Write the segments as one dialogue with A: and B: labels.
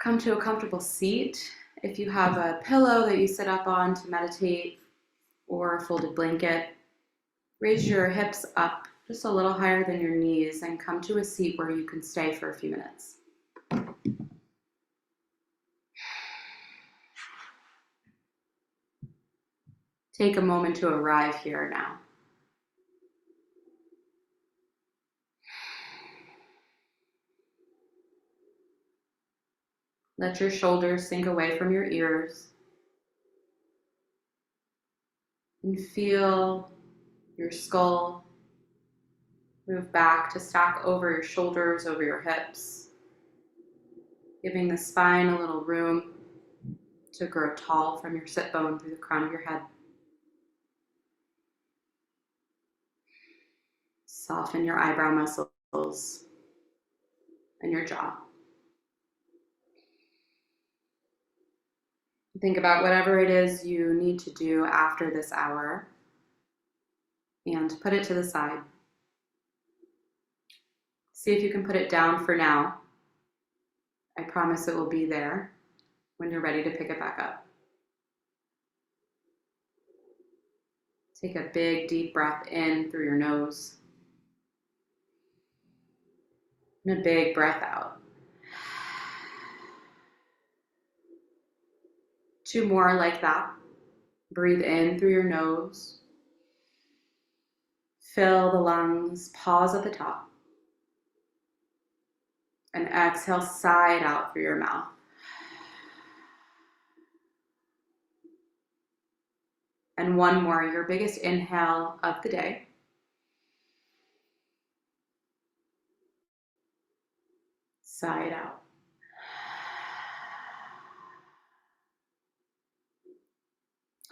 A: Come to a comfortable seat. If you have a pillow that you sit up on to meditate or a folded blanket, raise your hips up just a little higher than your knees and come to a seat where you can stay for a few minutes. Take a moment to arrive here now. Let your shoulders sink away from your ears and feel your skull move back to stack over your shoulders, over your hips, giving the spine a little room to grow tall from your sit bone through the crown of your head. Soften your eyebrow muscles and your jaw. Think about whatever it is you need to do after this hour and put it to the side. See if you can put it down for now. I promise it will be there when you're ready to pick it back up. Take a big, deep breath in through your nose and a big breath out. 2 more like that. Breathe in through your nose. Fill the lungs, pause at the top. And exhale, sigh it out through your mouth. And 1 more, your biggest inhale of the day. Sigh it out.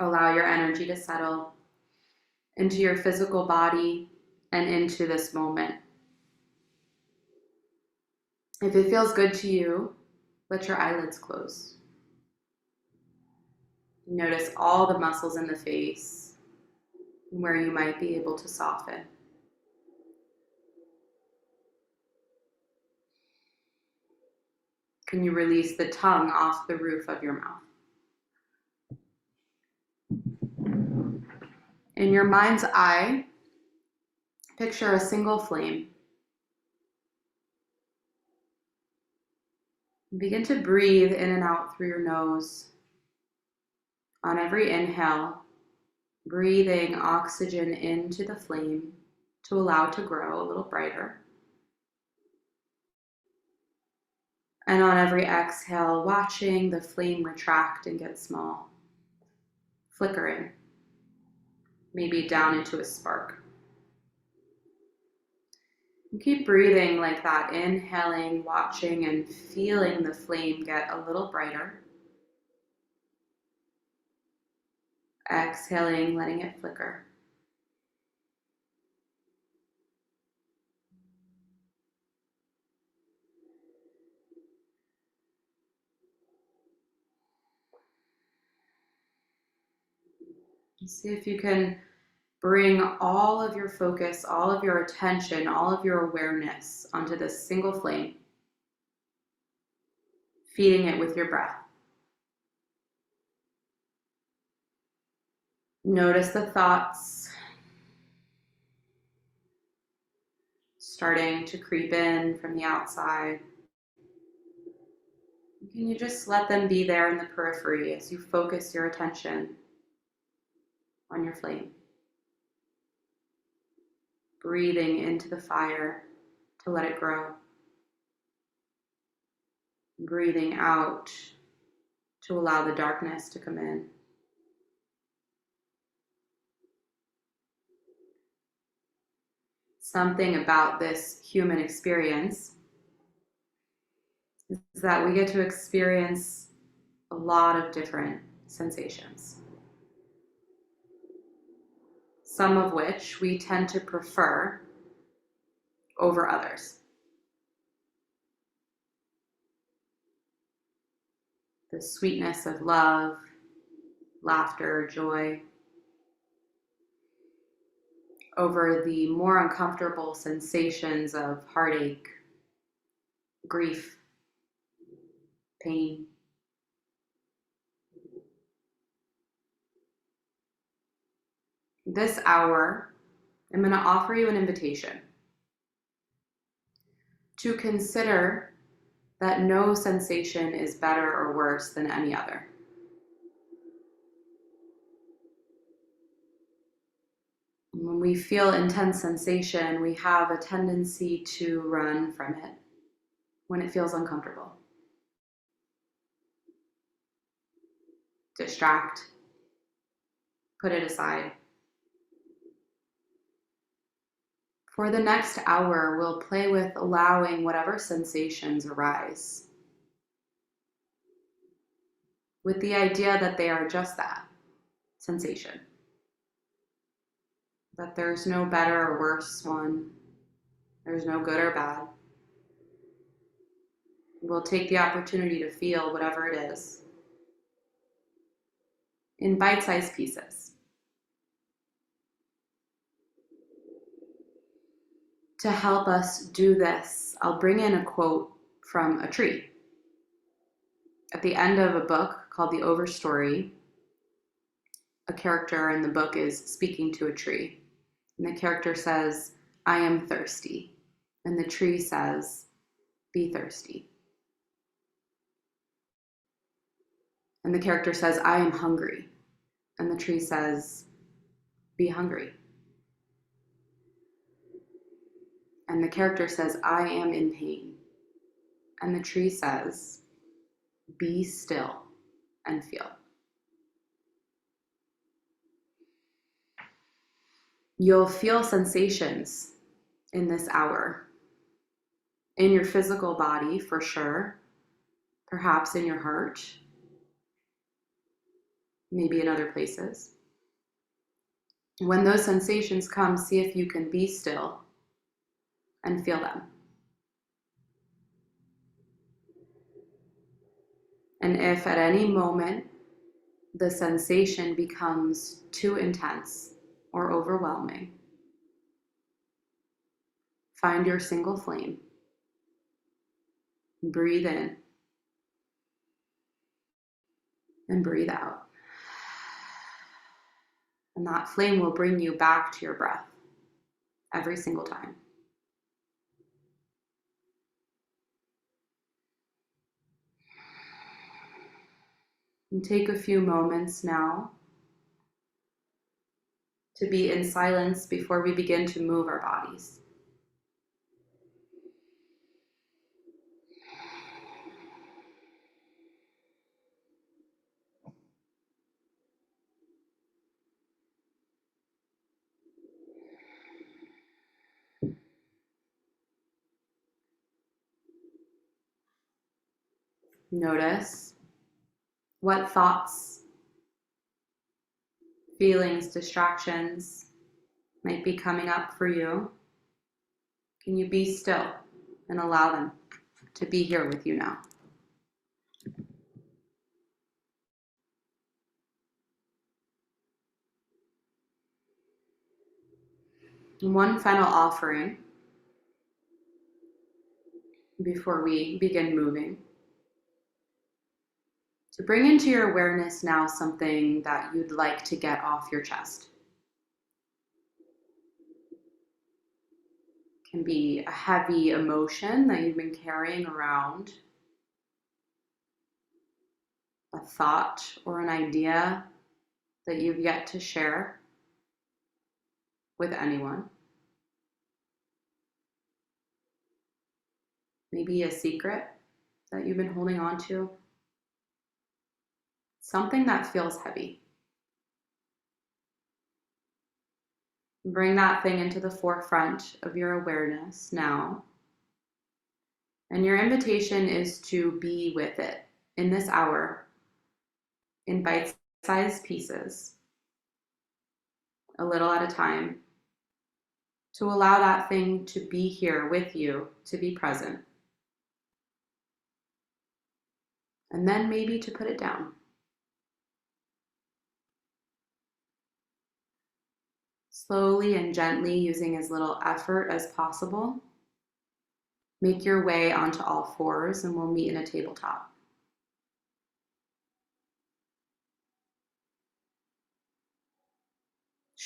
A: Allow your energy to settle into your physical body and into this moment. If it feels good to you, let your eyelids close. Notice all the muscles in the face and where you might be able to soften. Can you release the tongue off the roof of your mouth? In your mind's eye, picture a single flame. Begin to breathe in and out through your nose. On every inhale, breathing oxygen into the flame to allow it to grow a little brighter. And on every exhale, watching the flame retract and get small, flickering, maybe down into a spark. And keep breathing like that, inhaling, watching, and feeling the flame get a little brighter. Exhaling, letting it flicker. See if you can bring all of your focus, all of your attention, all of your awareness onto this single flame, feeding it with your breath. Notice the thoughts starting to creep in from the outside. Can you just let them be there in the periphery as you focus your attention on your flame? Breathing into the fire to let it grow. Breathing out to allow the darkness to come in. Something about this human experience is that we get to experience a lot of different sensations, some of which we tend to prefer over others. The sweetness of love, laughter, joy, over the more uncomfortable sensations of heartache, grief, pain. This hour, I'm going to offer you an invitation to consider that no sensation is better or worse than any other. When we feel intense sensation, we have a tendency to run from it when it feels uncomfortable. Distract, put it aside. For the next hour, we'll play with allowing whatever sensations arise, with the idea that they are just that, sensation. That there's no better or worse one, there's no good or bad. We'll take the opportunity to feel whatever it is in bite-sized pieces. To help us do this, I'll bring in a quote from a tree. At the end of a book called The Overstory, a character in the book is speaking to a tree. And the character says, "I am thirsty." And the tree says, "Be thirsty." And the character says, "I am hungry." And the tree says, "Be hungry." And the character says, "I am in pain." And the tree says, "Be still and feel." You'll feel sensations in this hour, in your physical body for sure, perhaps in your heart, maybe in other places. When those sensations come, see if you can be still and feel them. And if at any moment the sensation becomes too intense or overwhelming, find your single flame. Breathe in and breathe out. And that flame will bring you back to your breath every single time. And take a few moments now to be in silence before we begin to move our bodies. Notice what thoughts, feelings, distractions might be coming up for you. Can you be still and allow them to be here with you now? And one final offering before we begin moving. To bring into your awareness now something that you'd like to get off your chest. It can be a heavy emotion that you've been carrying around, a thought or an idea that you've yet to share with anyone. Maybe a secret that you've been holding on to. Something that feels heavy. Bring that thing into the forefront of your awareness now. And your invitation is to be with it in this hour, in bite-sized pieces, a little at a time, to allow that thing to be here with you, to be present. And then maybe to put it down. Slowly and gently, using as little effort as possible, make your way onto all fours and we'll meet in a tabletop.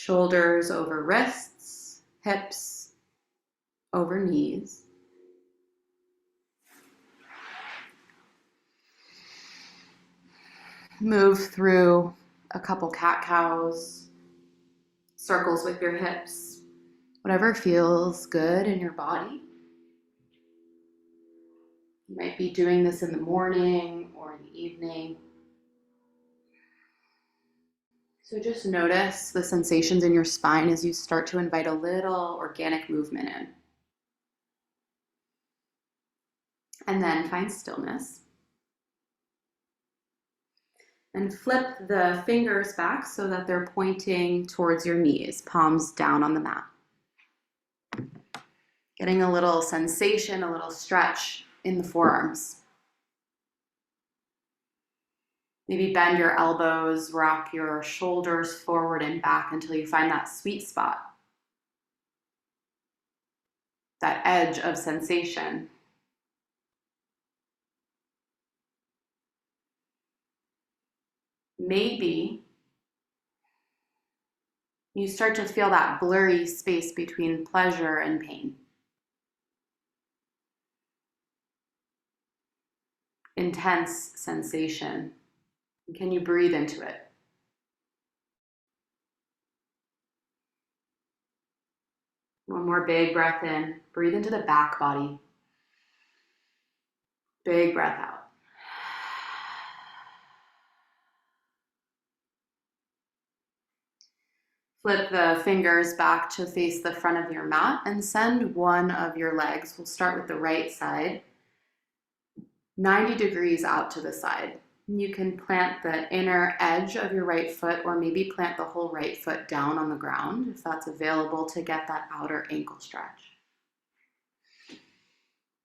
A: Shoulders over wrists, hips over knees. Move through a couple cat-cows, circles with your hips, whatever feels good in your body. You might be doing this in the morning or in the evening. So just notice the sensations in your spine as you start to invite a little organic movement in. And then find stillness. And flip the fingers back so that they're pointing towards your knees, palms down on the mat. Getting a little sensation, a little stretch in the forearms. Maybe bend your elbows, rock your shoulders forward and back until you find that sweet spot, that edge of sensation. Maybe you start to feel that blurry space between pleasure and pain. Intense sensation. Can you breathe into it? One more big breath in. Breathe into the back body. Big breath out. Flip the fingers back to face the front of your mat and send one of your legs, we'll start with the right side, 90 degrees out to the side. You can plant the inner edge of your right foot or maybe plant the whole right foot down on the ground if that's available to get that outer ankle stretch.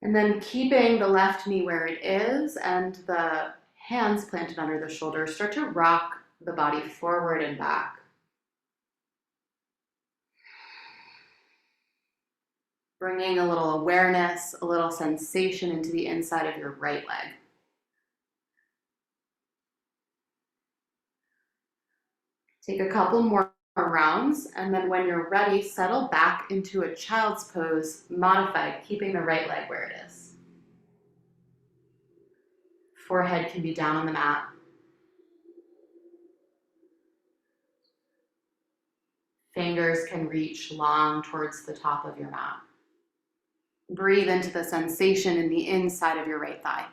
A: And then keeping the left knee where it is and the hands planted under the shoulders, start to rock the body forward and back. Bringing a little awareness, a little sensation into the inside of your right leg. Take a couple more rounds, and then when you're ready, settle back into a child's pose, modified, keeping the right leg where it is. Forehead can be down on the mat. Fingers can reach long towards the top of your mat. Breathe into the sensation in the inside of your right thigh.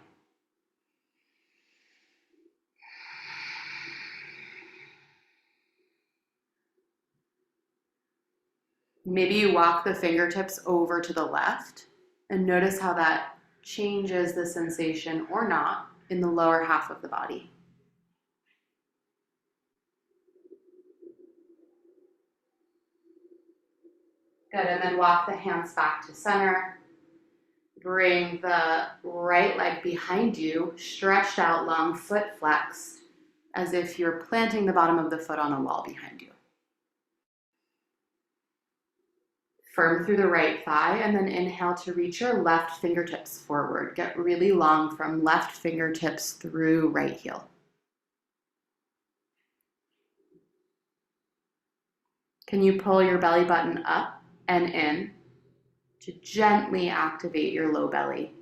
A: Maybe you walk the fingertips over to the left and notice how that changes the sensation or not in the lower half of the body. Good, and then walk the hands back to center. Bring the right leg behind you, stretched out, long foot flexed, as if you're planting the bottom of the foot on a wall behind you. Firm through the right thigh, and then inhale to reach your left fingertips forward. Get really long from left fingertips through right heel. Can you pull your belly button up and in to gently activate your low belly?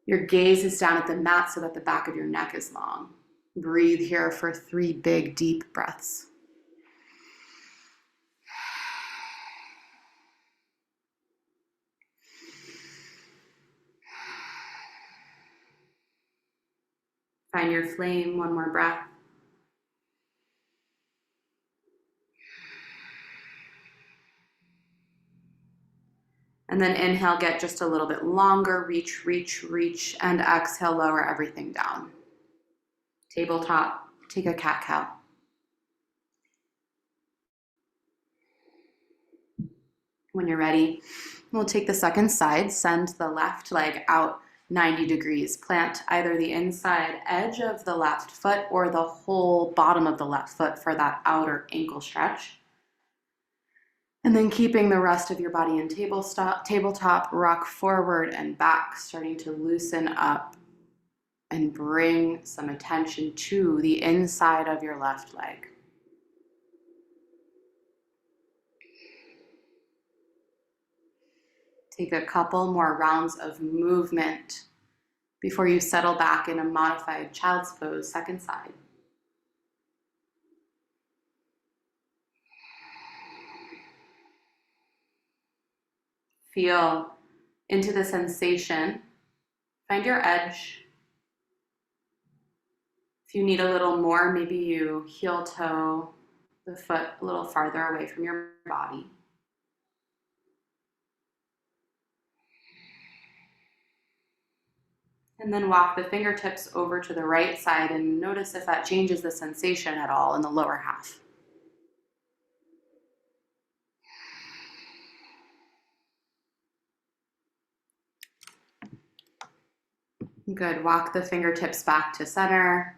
A: Your gaze is down at the mat so that the back of your neck is long. Breathe here for 3 big, deep breaths. Find your flame, one more breath. And then inhale, get just a little bit longer, reach, reach, reach, and exhale, lower everything down. Tabletop, take a cat-cow. When you're ready, we'll take the second side, send the left leg out 90 degrees. Plant either the inside edge of the left foot or the whole bottom of the left foot for that outer ankle stretch. And then keeping the rest of your body in tabletop, rock forward and back, starting to loosen up and bring some attention to the inside of your left leg. Take a couple more rounds of movement before you settle back in a modified child's pose, second side. Feel into the sensation. Find your edge. If you need a little more, maybe you heel toe the foot a little farther away from your body. And then walk the fingertips over to the right side and notice if that changes the sensation at all in the lower half. Good. Walk the fingertips back to center.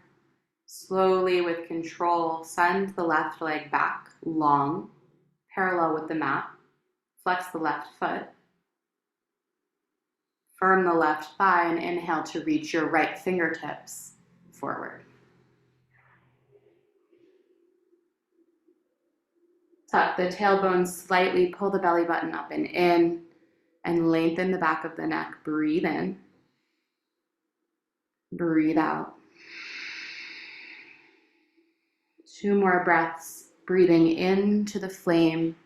A: Slowly, with control, send the left leg back, long, parallel with the mat. Flex the left foot. Firm the left thigh and inhale to reach your right fingertips forward. Tuck the tailbone slightly, pull the belly button up and in, and lengthen the back of the neck. Breathe in. Breathe out. 2 more breaths, breathing into the flame,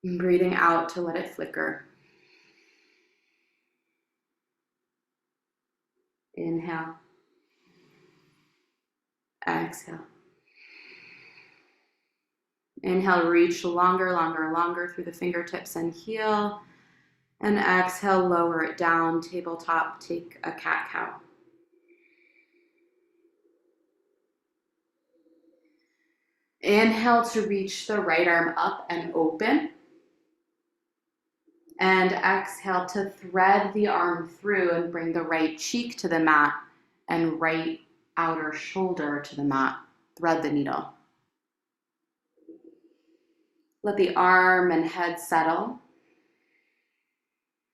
A: and breathing out to let it flicker. Inhale. Exhale. Inhale, reach longer, longer, longer through the fingertips and heel. And exhale, lower it down, tabletop, take a cat-cow. Inhale to reach the right arm up and open. And exhale to thread the arm through and bring the right cheek to the mat and right outer shoulder to the mat. Thread the needle. Let the arm and head settle.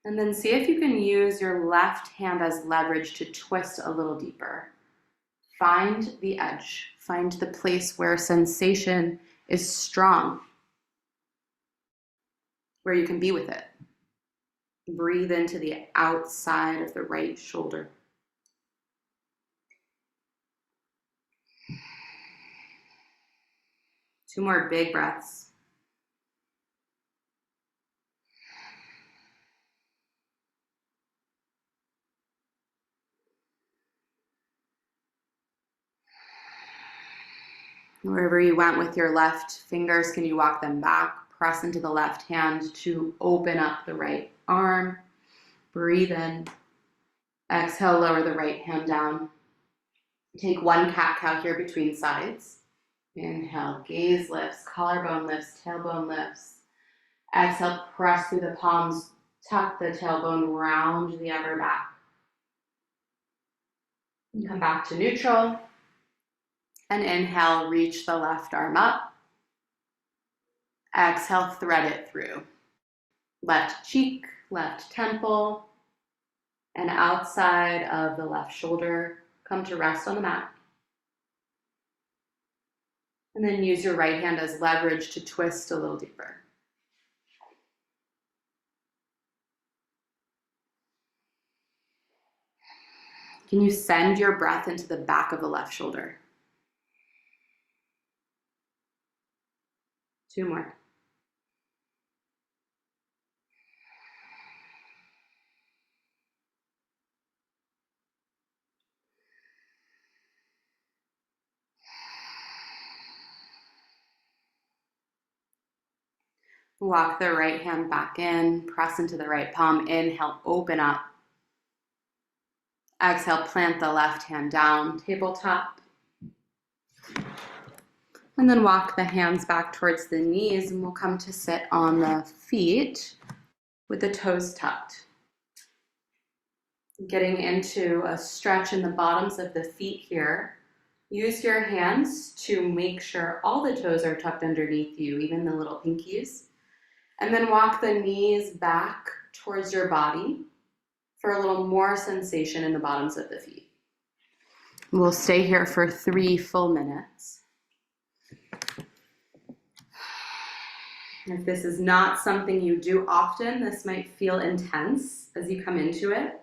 A: And then see if you can use your left hand as leverage to twist a little deeper. Find the edge. Find the place where sensation is strong, where you can be with it. Breathe into the outside of the right shoulder. Two more big breaths. Wherever you went with your left fingers, can you walk them back? Press into the left hand to open up the right arm. Breathe in. Exhale, lower the right hand down. Take one cat-cow here between sides. Inhale, gaze lifts, collarbone lifts, tailbone lifts. Exhale, press through the palms, tuck the tailbone, round the upper back. Come back to neutral. And inhale, reach the left arm up. Exhale, thread it through. Left cheek, left temple, and outside of the left shoulder. Come to rest on the mat. And then use your right hand as leverage to twist a little deeper. Can you send your breath into the back of the left shoulder? 2 more. Walk the right hand back in, press into the right palm, inhale, open up. Exhale, plant the left hand down, tabletop. And then walk the hands back towards the knees, and we'll come to sit on the feet with the toes tucked. Getting into a stretch in the bottoms of the feet here. Use your hands to make sure all the toes are tucked underneath you, even the little pinkies. And then walk the knees back towards your body for a little more sensation in the bottoms of the feet. We'll stay here for 3 full minutes. If this is not something you do often, this might feel intense as you come into it.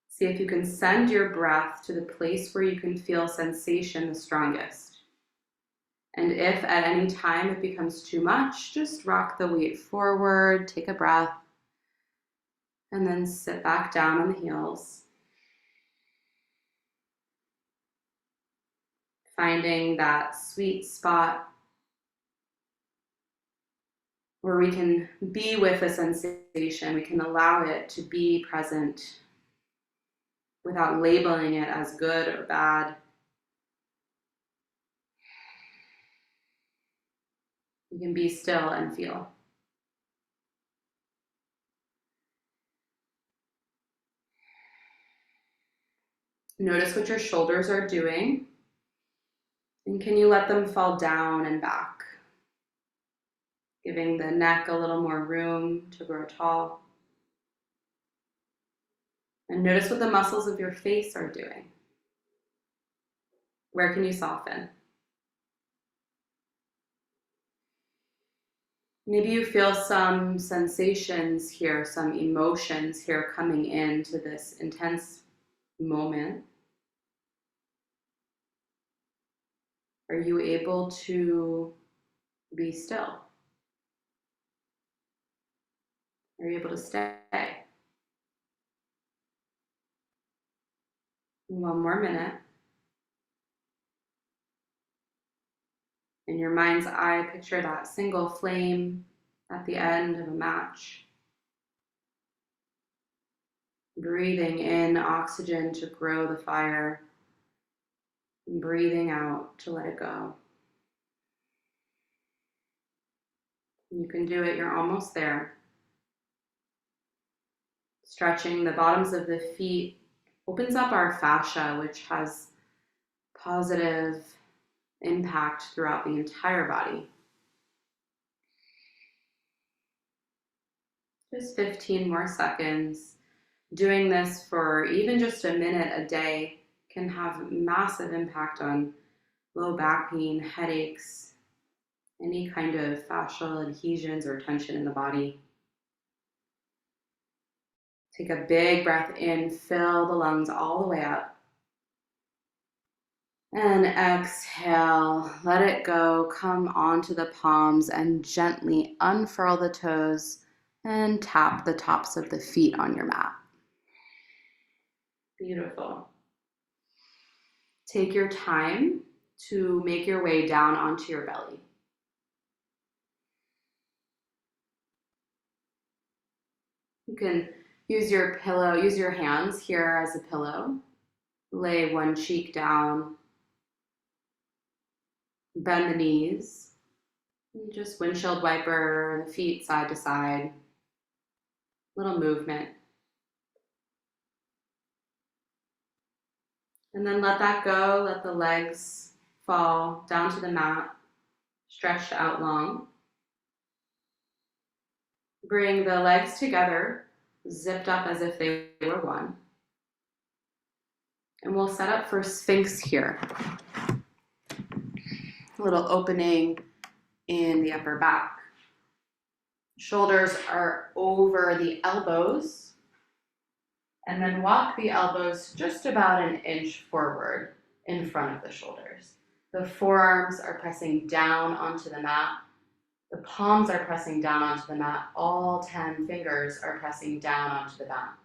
A: See if you can send your breath to the place where you can feel sensation the strongest. And if at any time it becomes too much, just rock the weight forward, take a breath, and then sit back down on the heels. Finding that sweet spot where we can be with a sensation, we can allow it to be present without labeling it as good or bad. You can be still and feel. Notice what your shoulders are doing, and can you let them fall down and back, giving the neck a little more room to grow tall. And notice what the muscles of your face are doing. Where can you soften? Maybe you feel some sensations here, some emotions here coming into this intense moment. Are you able to be still? Are you able to stay? One more minute. In your mind's eye, picture that single flame at the end of a match. Breathing in oxygen to grow the fire, and breathing out to let it go. You can do it, you're almost there. Stretching the bottoms of the feet opens up our fascia, which has positive impact throughout the entire body. Just 15 more seconds. Doing this for even just a minute a day can have massive impact on low back pain, headaches, any kind of fascial adhesions or tension in the body. Take a big breath in, fill the lungs all the way up. And exhale, let it go, come onto the palms and gently unfurl the toes and tap the tops of the feet on your mat. Beautiful. Take your time to make your way down onto your belly. You can use your pillow, use your hands here as a pillow. Lay one cheek down. Bend the knees. Just windshield wiper the feet side to side. Little movement. And then let that go. Let the legs fall down to the mat, stretched out long. Bring the legs together, zipped up as if they were one. And we'll set up for Sphinx here. A little opening in the upper back. Shoulders are over the elbows. And then walk the elbows just about an inch forward in front of the shoulders. The forearms are pressing down onto the mat. The palms are pressing down onto the mat. All 10 fingers are pressing down onto the mat.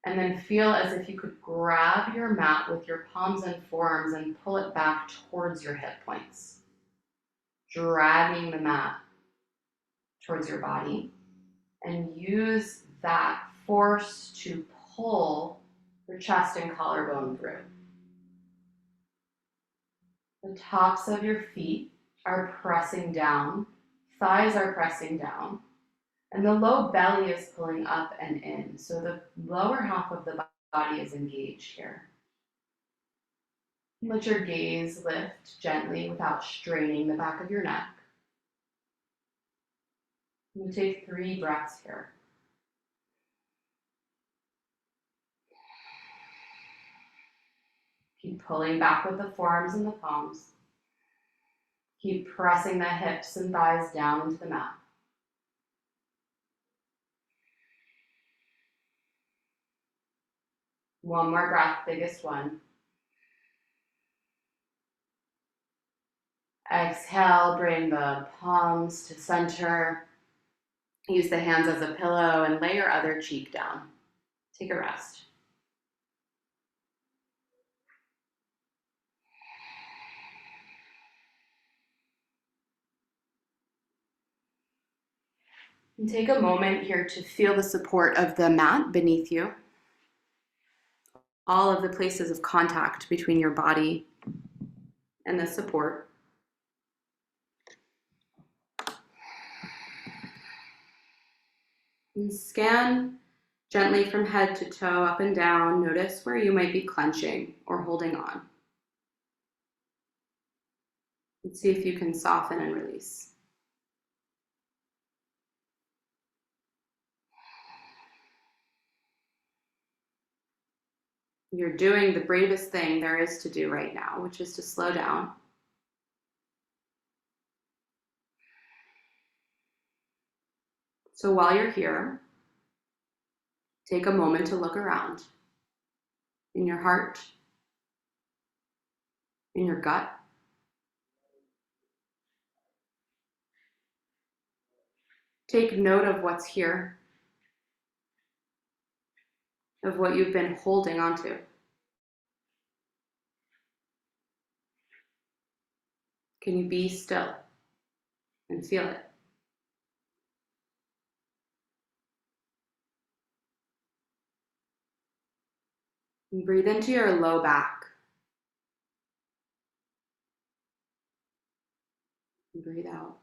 A: And then feel as if you could grab your mat with your palms and forearms and pull it back towards your hip points. Dragging the mat towards your body. And use that force to pull your chest and collarbone through. The tops of your feet are pressing down, thighs are pressing down, and the low belly is pulling up and in. So the lower half of the body is engaged here. Let your gaze lift gently without straining the back of your neck. You take 3 breaths here. Keep pulling back with the forearms and the palms. Keep pressing the hips and thighs down into the mat. One more breath, biggest one. Exhale, bring the palms to center. Use the hands as a pillow and lay your other cheek down. Take a rest. And take a moment here to feel the support of the mat beneath you. All of the places of contact between your body and the support. And scan gently from head to toe, up and down. Notice where you might be clenching or holding on. And see if you can soften and release. You're doing the bravest thing there is to do right now, which is to slow down. So while you're here, take a moment to look around in your heart, in your gut. Take note of what's here, of what you've been holding onto. Can you be still and feel it? And breathe into your low back. And breathe out.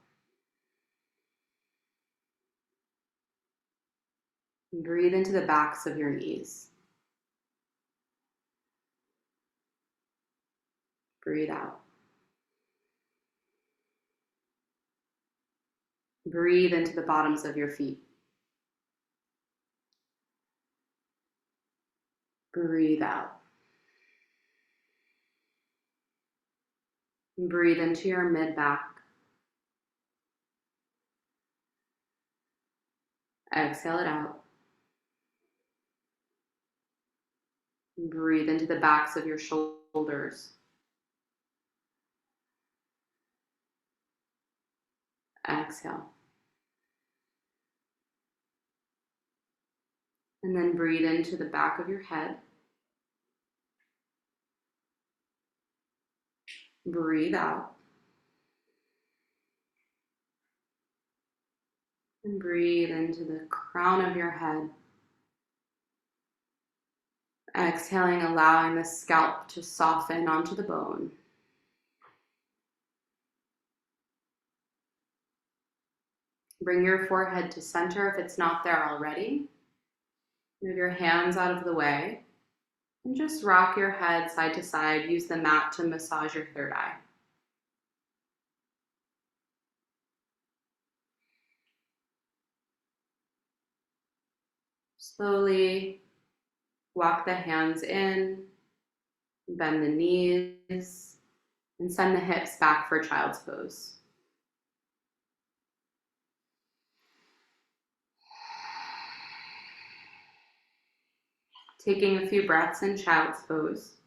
A: And breathe into the backs of your knees. Breathe out. Breathe into the bottoms of your feet. Breathe out. And breathe into your mid-back. Exhale it out. And breathe into the backs of your shoulders. Exhale. And then breathe into the back of your head. Breathe out. And breathe into the crown of your head. Exhaling, allowing the scalp to soften onto the bone. Bring your forehead to center if it's not there already. Move your hands out of the way. And just rock your head side to side. Use the mat to massage your third eye. Slowly walk the hands in, bend the knees, and send the hips back for child's pose. Taking a few breaths in child's pose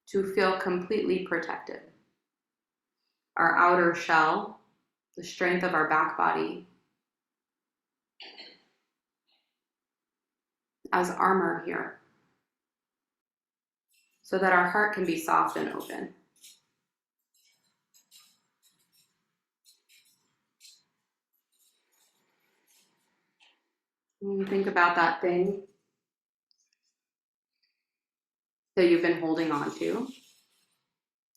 A: to feel completely protected. Our outer shell, the strength of our back body, as armor here, so that our heart can be soft and open. And think about that thing that you've been holding on to.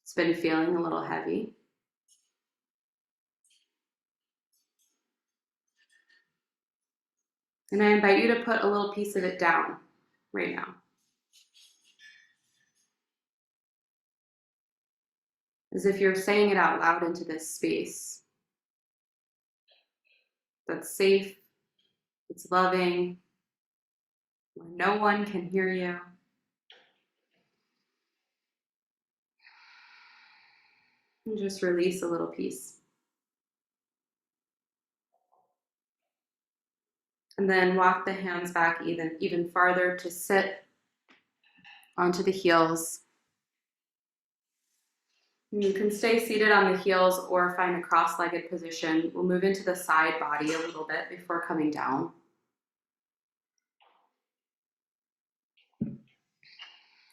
A: It's been feeling a little heavy. And I invite you to put a little piece of it down right now. As if you're saying it out loud into this space that's safe, it's loving, where no one can hear you. And just release a little piece. And then walk the hands back even farther to sit onto the heels. You can stay seated on the heels or find a cross-legged position. We'll move into the side body a little bit before coming down.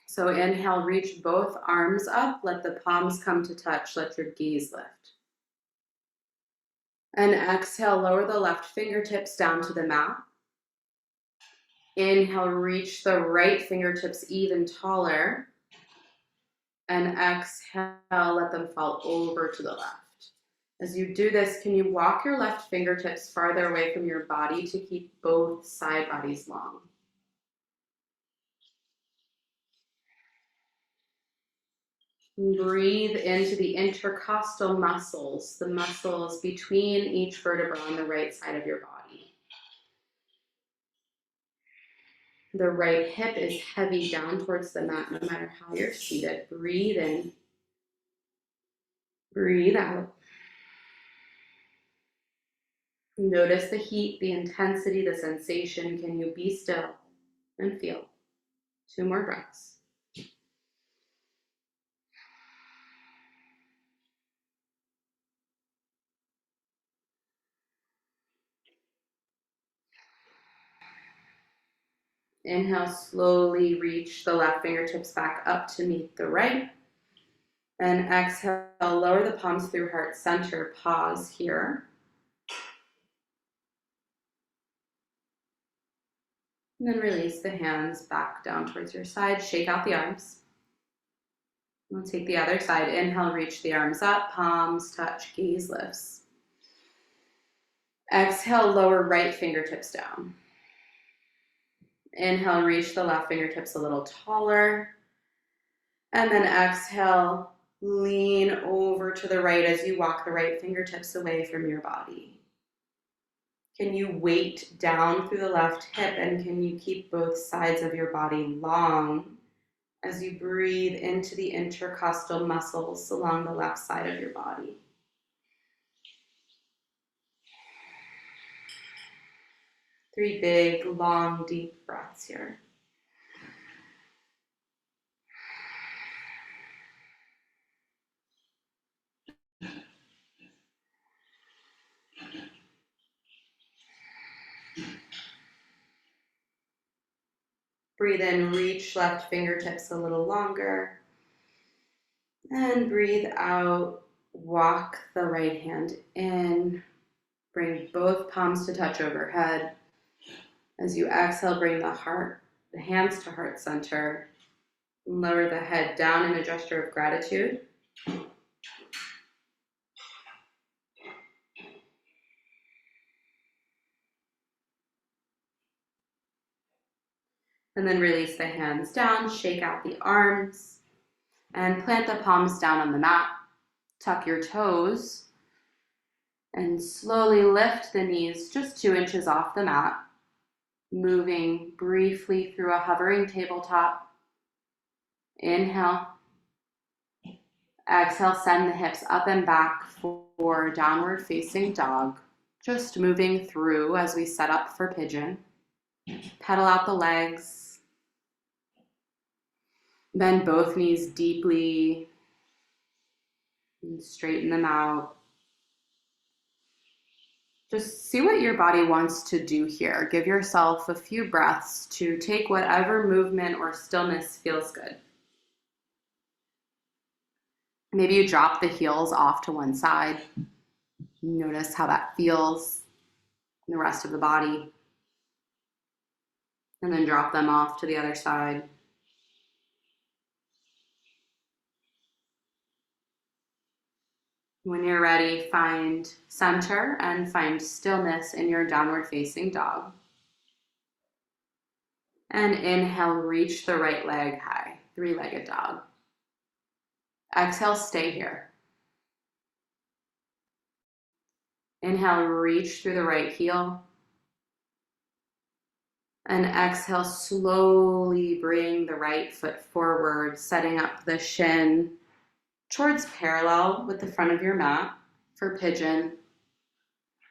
A: So inhale, reach both arms up, let the palms come to touch, let your gaze lift. And exhale, lower the left fingertips down to the mat. Inhale, reach the right fingertips even taller. And exhale, let them fall over to the left. As you do this, can you walk your left fingertips farther away from your body to keep both side bodies long? Breathe into the intercostal muscles, the muscles between each vertebra on the right side of your body. The right hip is heavy down towards the mat, no matter how you're seated. Breathe in, breathe out. Notice the heat, the intensity, the sensation. Can you be still and feel? 2 more breaths. Inhale, slowly reach the left fingertips back up to meet the right. And exhale, lower the palms through heart center. Pause here. And then release the hands back down towards your side. Shake out the arms. We'll take the other side. Inhale, reach the arms up. Palms touch, gaze lifts. Exhale, lower right fingertips down. Inhale, reach the left fingertips a little taller. And then exhale, lean over to the right as you walk the right fingertips away from your body. Can you weight down through the left hip, and can you keep both sides of your body long as you breathe into the intercostal muscles along the left side of your body? Three big, long, deep breaths here. Breathe in, reach left fingertips a little longer. And breathe out, walk the right hand in. Bring both palms to touch overhead. As you exhale, bring the hands to heart center. Lower the head down in a gesture of gratitude. And then release the hands down, shake out the arms, and plant the palms down on the mat. Tuck your toes, and slowly lift the knees just 2 inches off the mat, moving briefly through a hovering tabletop. Inhale. Exhale, send the hips up and back for downward facing dog. Just moving through as we set up for pigeon. Pedal out the legs. Bend both knees deeply and straighten them out. Just see what your body wants to do here. Give yourself a few breaths to take whatever movement or stillness feels good. Maybe you drop the heels off to one side. Notice how that feels in the rest of the body. And then drop them off to the other side. When you're ready, find center and find stillness in your downward facing dog. And inhale, reach the right leg high, 3-legged dog. Exhale, stay here. Inhale, reach through the right heel. And exhale, slowly bring the right foot forward, setting up the shin. towards parallel with the front of your mat for pigeon.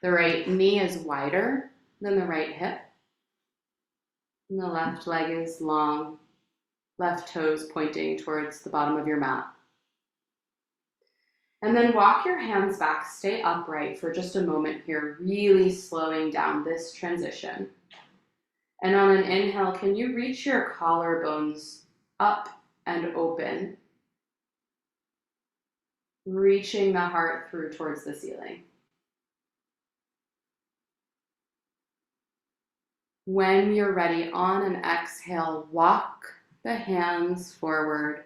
A: The right knee is wider than the right hip, and the left leg is long, left toes pointing towards the bottom of your mat. And then walk your hands back, stay upright for just a moment here, really slowing down this transition. And on an inhale, can you reach your collarbones up and open, reaching the heart through towards the ceiling? When you're ready, on an exhale, walk the hands forward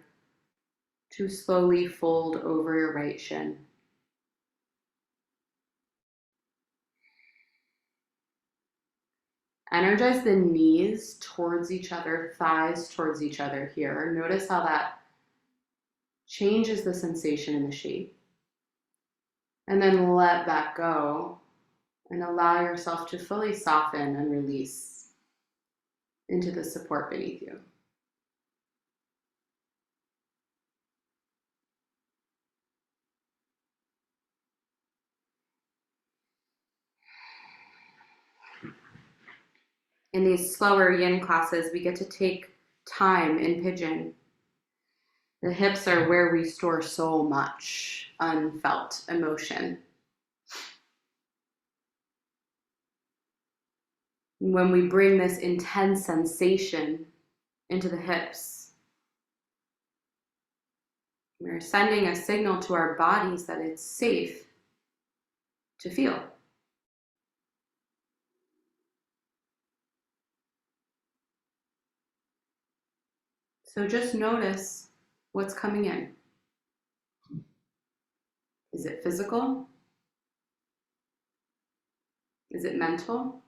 A: to slowly fold over your right shin. Energize the knees towards each other, thighs towards each other here. Notice how that changes the sensation in the shape. And then let that go and allow yourself to fully soften and release into the support beneath you. In these slower yin classes, we get to take time in pigeon. The hips are where we store so much unfelt emotion. When we bring this intense sensation into the hips, we're sending a signal to our bodies that it's safe to feel. So just notice what's coming in. Is it physical? Is it mental?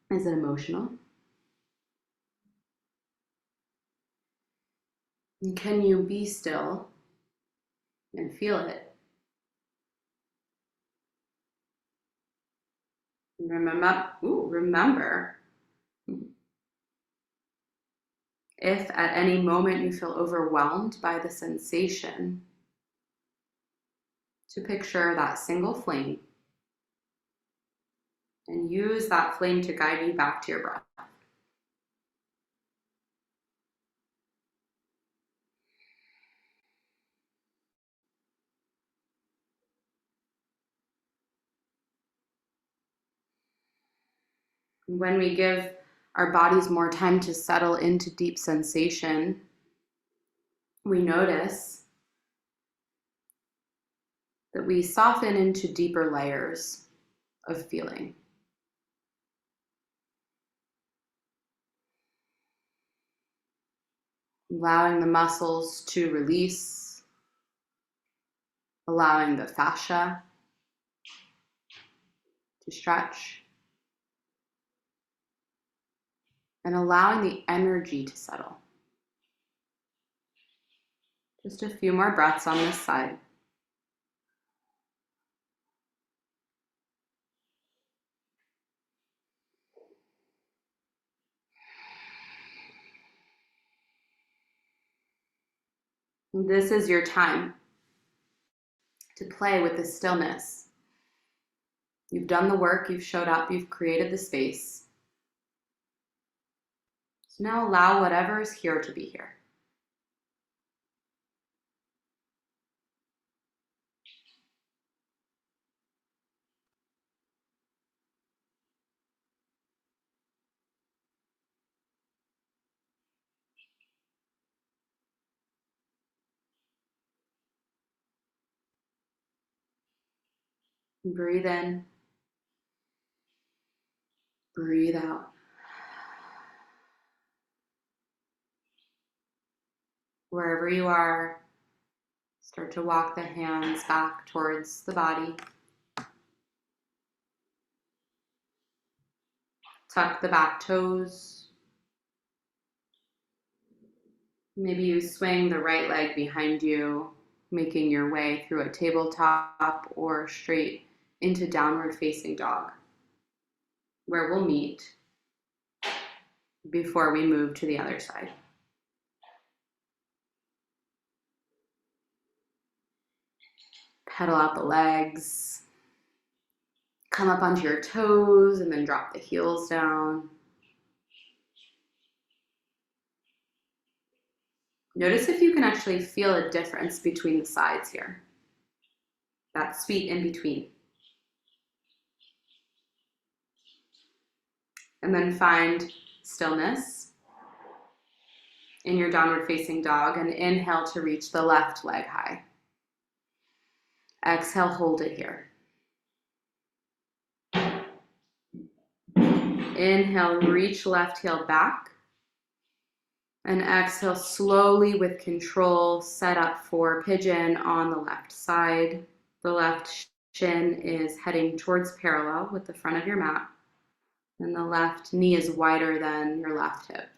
A: Is it emotional? And can you be still and feel it? Remember, if at any moment you feel overwhelmed by the sensation, to picture that single flame and use that flame to guide you back to your breath. When we give our bodies more time to settle into deep sensation, we notice that we soften into deeper layers of feeling. Allowing the muscles to release, allowing the fascia to stretch, and allowing the energy to settle. Just a few more breaths on this side. This is your time to play with the stillness. You've done the work, you've showed up, you've created the space. So now allow whatever is here to be here. Breathe in, breathe out. Wherever you are, start to walk the hands back towards the body. Tuck the back toes. Maybe you swing the right leg behind you, making your way through a tabletop or straight into downward facing dog, where we'll meet before we move to the other side. Pedal out the legs. Come up onto your toes and then drop the heels down. Notice if you can actually feel a difference between the sides here. That sweet in between. And then find stillness in your downward facing dog and inhale to reach the left leg high. Exhale, hold it here. Inhale, reach left heel back. And exhale, slowly with control, set up for pigeon on the left side. The left shin is heading towards parallel with the front of your mat. And the left knee is wider than your left hip.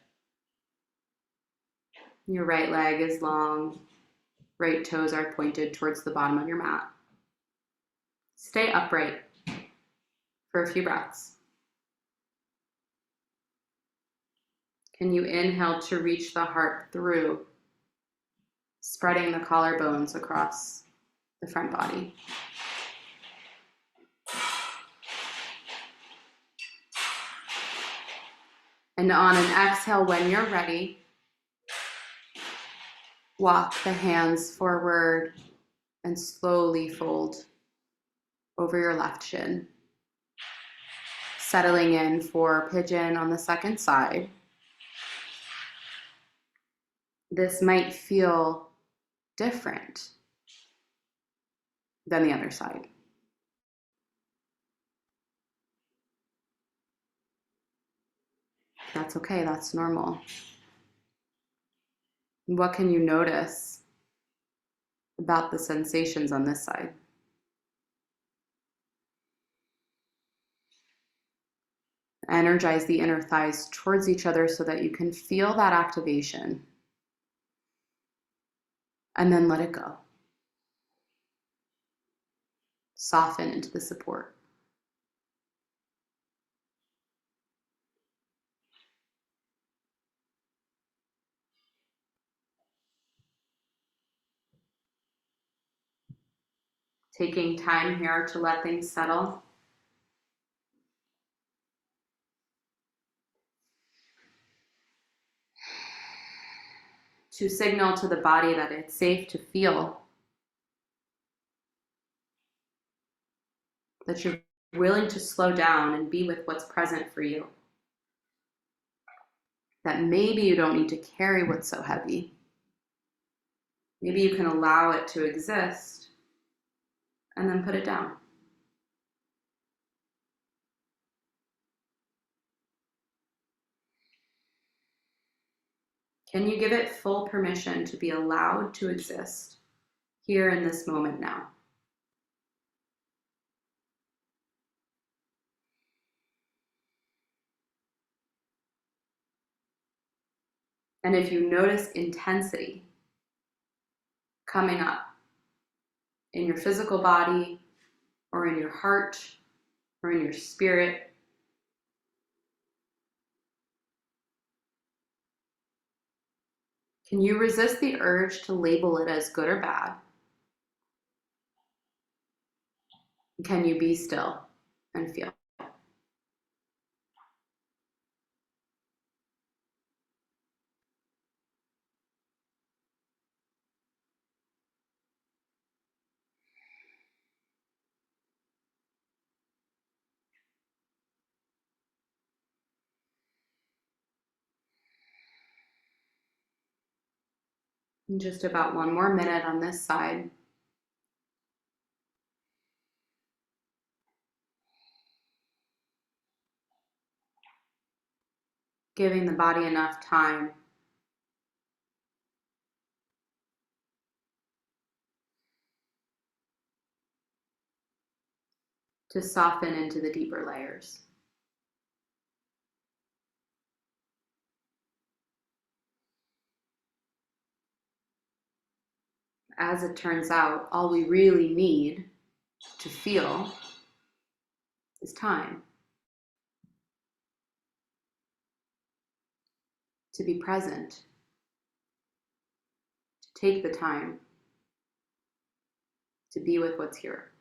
A: Your right leg is long. Right toes are pointed towards the bottom of your mat. Stay upright for a few breaths. Can you inhale to reach the heart through, spreading the collarbones across the front body? And on an exhale, when you're ready, walk the hands forward and slowly fold over your left shin. Settling in for pigeon on the second side. This might feel different than the other side. That's okay, that's normal. What can you notice about the sensations on this side? Energize the inner thighs towards each other so that you can feel that activation. And then let it go. Soften into the support. Taking time here to let things settle. To signal to the body that it's safe to feel. That you're willing to slow down and be with what's present for you. That maybe you don't need to carry what's so heavy. Maybe you can allow it to exist and then put it down. Can you give it full permission to be allowed to exist here in this moment now? And if you notice intensity coming up in your physical body or in your heart or in your spirit, can you resist the urge to label it as good or bad? Can you be still and feel? And just about one more minute on this side. Giving the body enough time to soften into the deeper layers. As it turns out, all we really need to feel is time. to be present, to take the time to be with what's here.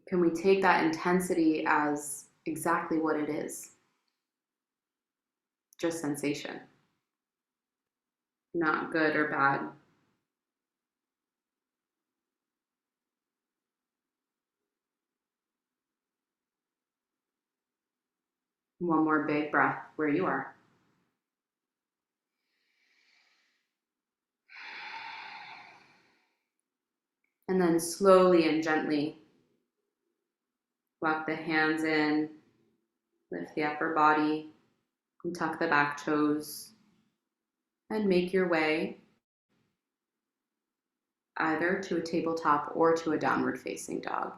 A: Can we take that intensity as exactly what it is? Just sensation, not good or bad. One more big breath where you are. And then slowly and gently walk the hands in, lift the upper body, and tuck the back toes, and make your way either to a tabletop or to a downward facing dog.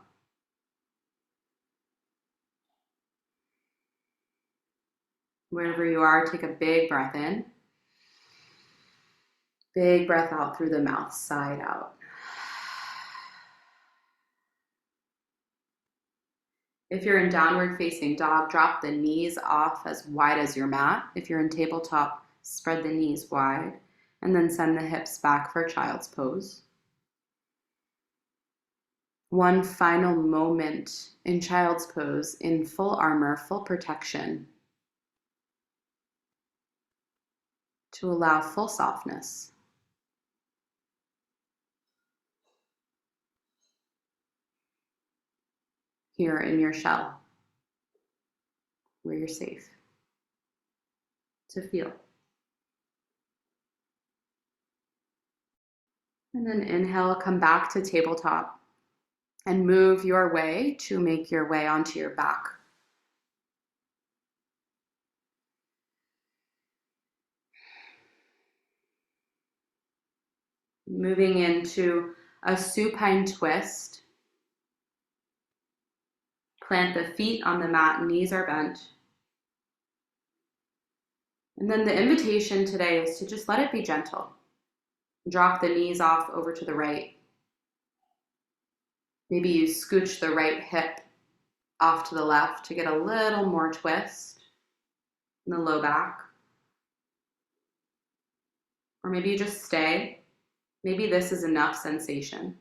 A: Wherever you are, take a big breath in. Big breath out through the mouth, side out. If you're in downward facing dog, drop the knees off as wide as your mat. If you're in tabletop, spread the knees wide, and then send the hips back for child's pose. One final moment in child's pose, in full armor, full protection, to allow full softness. Here in your shell, where you're safe to feel. And then inhale, come back to tabletop and move your way to make your way onto your back. Moving into a supine twist. Plant the feet on the mat, knees are bent. And then the invitation today is to just let it be gentle. Drop the knees off over to the right. Maybe you scooch the right hip off to the left to get a little more twist in the low back. Or maybe you just stay. Maybe this is enough sensation.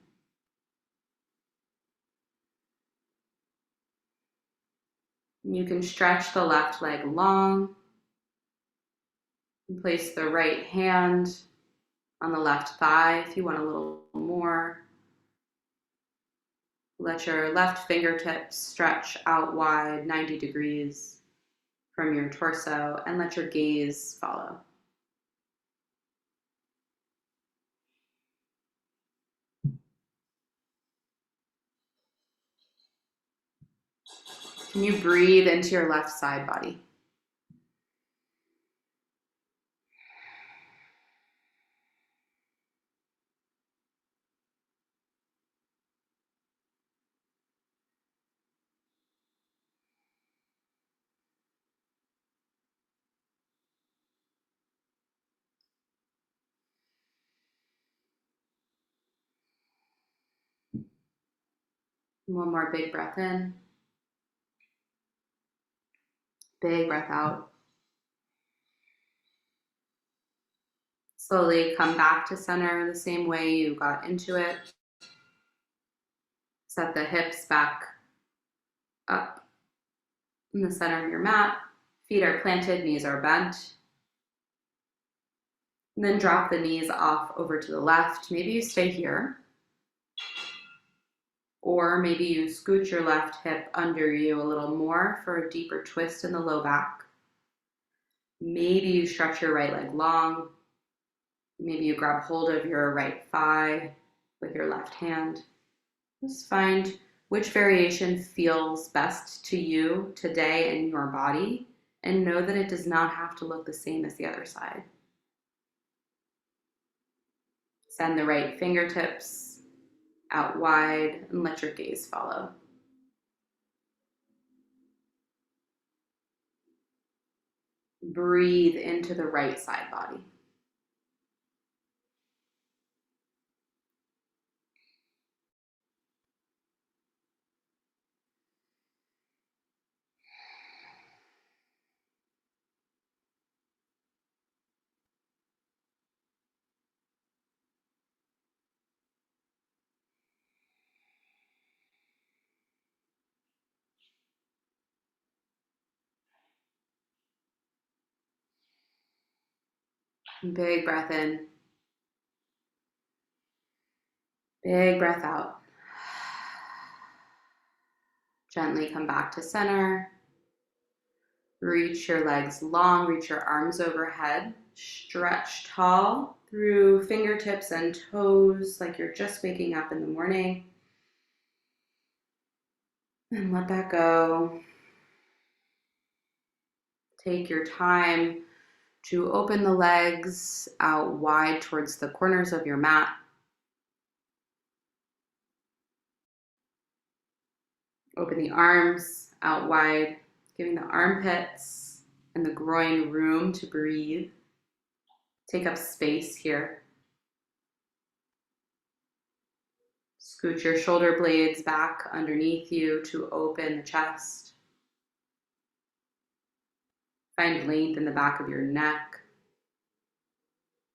A: You can stretch the left leg long. And place the right hand on the left thigh if you want a little more. Let your left fingertips stretch out wide 90 degrees from your torso and let your gaze follow. Can you breathe into your left side body? One more big breath in. Big breath out. Slowly come back to center the same way you got into it. Set the hips back up in the center of your mat. Feet are planted, knees are bent. And then drop the knees off over to the left. Maybe you stay here. Or maybe you scooch your left hip under you a little more for a deeper twist in the low back. Maybe you stretch your right leg long. Maybe you grab hold of your right thigh with your left hand. Just find which variation feels best to you today in your body, and know that it does not have to look the same as the other side. Send the right fingertips out wide and let your gaze follow. Breathe into the right side body. Big breath in. Big breath out. Gently come back to center. Reach your legs long, reach your arms overhead. Stretch tall through fingertips and toes like you're just waking up in the morning. And let that go. Take your time to open the legs out wide towards the corners of your mat. Open the arms out wide, giving the armpits and the groin room to breathe. Take up space here. Scoot your shoulder blades back underneath you to open the chest. Find length in the back of your neck.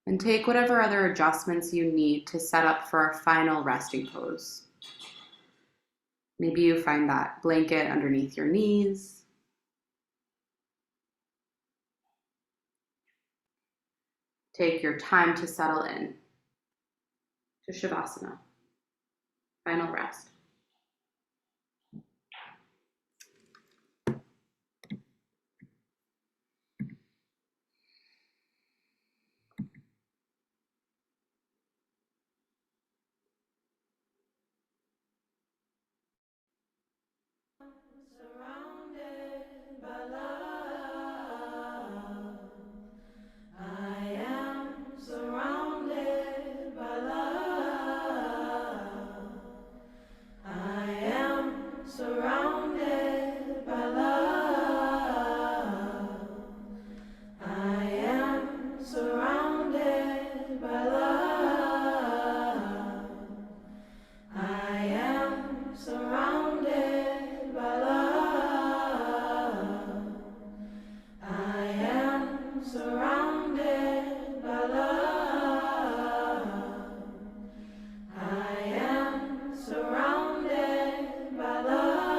A: And take whatever other adjustments you need to set up for our final resting pose. Maybe you find that blanket underneath your knees. Take your time to settle in to Shavasana. Final rest.
B: Surrounded by love. I am surrounded by love. I am surrounded by love. I am surrounded by love. I am surrounded by love. I am surrounded by love. I am surrounded by love.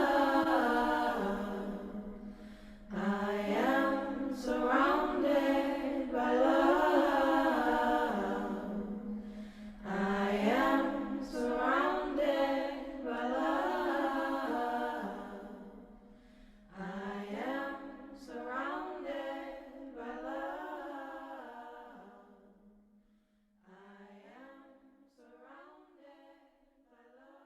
B: I am surrounded by love. I am surrounded by love. I am surrounded by love. I am surrounded by love.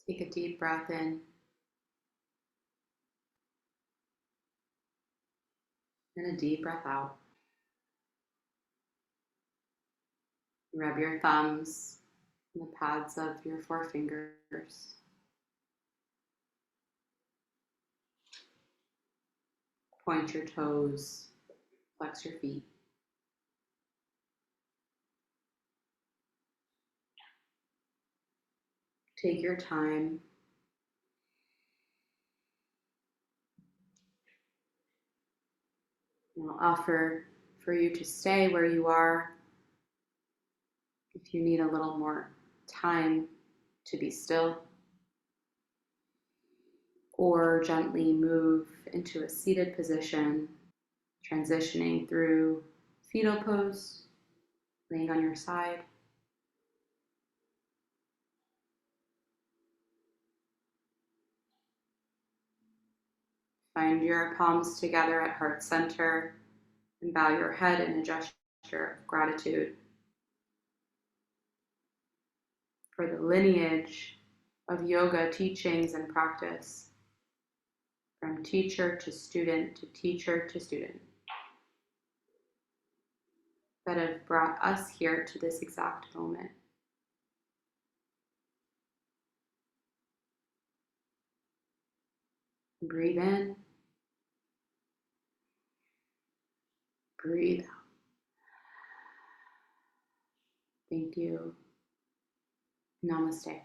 A: Take a deep breath in. And a deep breath out. Rub your thumbs on the pads of your forefingers. Point your toes, flex your feet. Take your time. And I'll offer for you to stay where you are if you need a little more time to be still, or gently move into a seated position, transitioning through fetal pose, laying on your side. Find your palms together at heart center and bow your head in a gesture of gratitude for the lineage of yoga teachings and practice, from teacher to student to teacher to student, that have brought us here to this exact moment. Breathe in, breathe out. Thank you. Namaste.